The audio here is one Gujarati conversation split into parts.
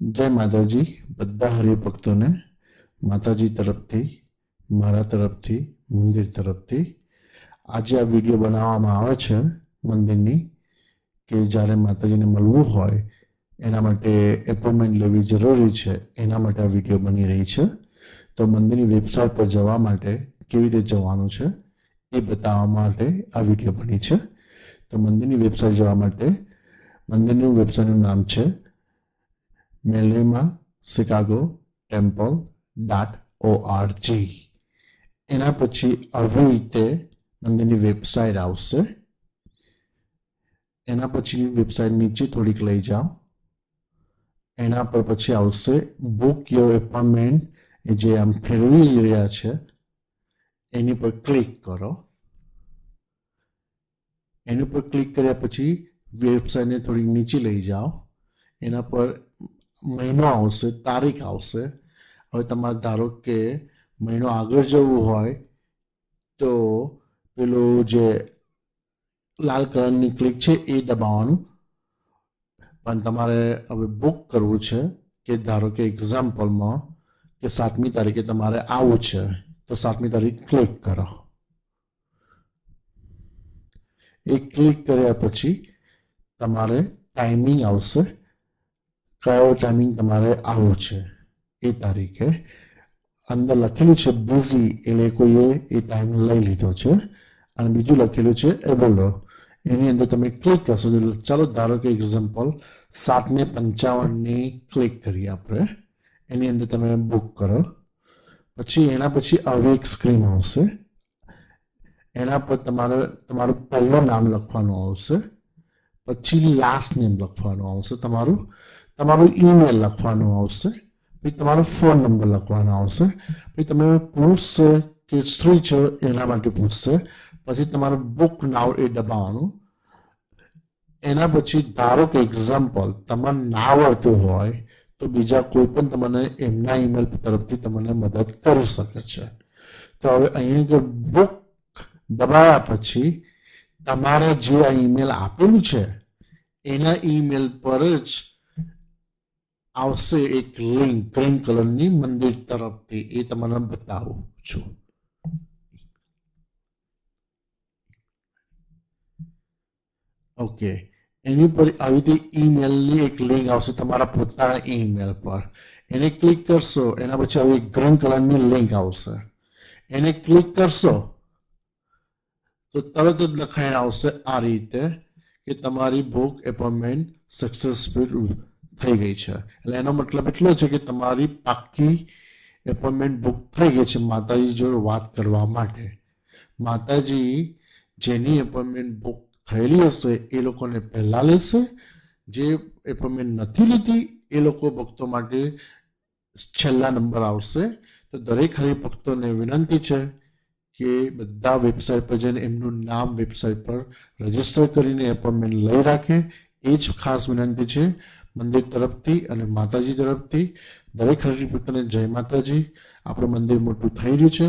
जय माताजी बधा हरिभक्तों ने माताजी तरफथी मारा तरफथी मंदिर तरफथी आज आ वीडियो बनाववामां आवे छे मंदिरनी के ज्यारे माताजीने मळवुं होय एना माटे एपॉइंटमेंट लेवी जरूरी छे एना माटे आ वीडियो बनी रही छे। तो मंदिरनी वेबसाइट पर जवा माटे केवी रीते जवानुं छे ए बताववा माटे आ वीडियो बनी छे। तो मंदिरनी वेबसाइट जवा माटे मंदिरनी वेबसाइटनुं नाम छे melima chicago temple.org एना पछी આવી રીતે મંદિરની વેબસાઇટ આવશે। એના પછીની વેબસાઇટ નીચે થોડીક લઈ જાઓ, એના પર પછી આવશે બુક યોર એપોઇન્ટમેન્ટ એ જે આમ ફેરવી રહ્યા છે એની પર ક્લિક કરો। એની પર ક્લિક કર્યા પછી વેબસાઇટને થોડી નીચે લઈ જાઓ, એના પર મહિનો આવશે, તારીખ આવશે। હવે તમારે ધારો કે મહિનો આગળ જવું હોય તો પેલું જે લાલ કલરની ક્લિક છે એ દબાવવાનું, પણ તમારે હવે બુક કરવું છે કે ધારો કે એક્ઝામ્પલમાં કે 7મી તારીખે તમારે આવવું છે તો 7મી તારીખ ક્લિક કરો। એ ક્લિક કર્યા પછી તમારે ટાઈમિંગ આવશે, કયો ટાઈમિંગ તમારે આવવું છે એ તારીખે। અંદર લખેલું છે બિઝી એટલે કોઈએ એ ટાઈમ લઈ લીધો છે, અને બીજું લખેલું છે એબોલો એની અંદર તમે ક્લિક કરશો। ચાલો ધારો કે એક્ઝામ્પલ 7:55 ક્લિક કરીએ આપણે, એની અંદર તમે બુક કરો। પછી એના પછી આવી એક સ્ક્રીન આવશે, એના પર તમારે તમારું પહેલું નામ લખવાનું આવશે, પછી લાસ્ટ નેમ લખવાનું આવશે, તમારું ઈમેલ લખવાનું આવશે, પછી તમારો ફોન નંબર લખવાનો આવશે, પછી તમે પૂછશે કે સ્ત્રી છે એના માટે પૂછશે, પછી તમારે બુક નાવ એ દબાવવાનું। એના પછી ધારો કે એક્ઝામ્પલ તમારે ના આવડતું હોય તો બીજા કોઈ પણ તમને એમના ઈમેલ તરફથી તમને મદદ કરી શકે છે। તો હવે અહીંયા બુક દબાવ્યા પછી તમારે જે આ ઈમેલ આપેલું છે એના ઈમેલ પર જ આવશે એક લિંક ગ્રીન કલરની મંદિર તરફથી, એ તમને બતાવું છું। ઓકે, એની પર આવી રીતે ઈમેલની એક લિંક આવશે તમારા પોતાના ઈમેલ પર, એને ક્લિક કરશો એના પછી આવી ગ્રીન કલરની લિંક આવશે, એને ક્લિક કરશો તો તરત જ લખાઈને આવશે આ રીતે કે તમારી બુક એપોઇન્ટમેન્ટ સક્સેસફુલ થઈ ગઈ છે। એટલે એનો મતલબ એટલો છે કે તમારી પાક્કી એપોઇન્ટમેન્ટ બુક થઈ ગઈ છે માતાજી જોડે વાત કરવા માટે। માતાજી જેની એપોઇન્ટમેન્ટ બુક થયેલી હશે એ લોકોને પહેલા લેશે, જે એપોઇન્ટમેન્ટ નથી લીધી એ લોકો ભક્તો માટે છેલ્લા નંબર આવશે। તો દરેક હરિભક્તોને વિનંતી છે કે બધા વેબસાઇટ પર જઈને એમનું નામ વેબસાઇટ પર રજીસ્ટર કરીને એપોઇન્ટમેન્ટ લઈ રાખે, એ જ ખાસ વિનંતી છે મંદિર તરફથી અને માતાજી તરફથી। દરેક હરિભક્તોને જય માતાજી। આપણું મંદિર મોટું થઈ રહ્યું છે,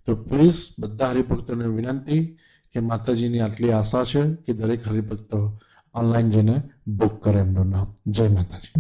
તો પ્લીઝ બધા હરિભક્તોને વિનંતી કે માતાજીની આટલી આશા છે કે દરેક હરિભક્તો ઓનલાઈન જઈને બુક કરે એમનું નામ। જય માતાજી।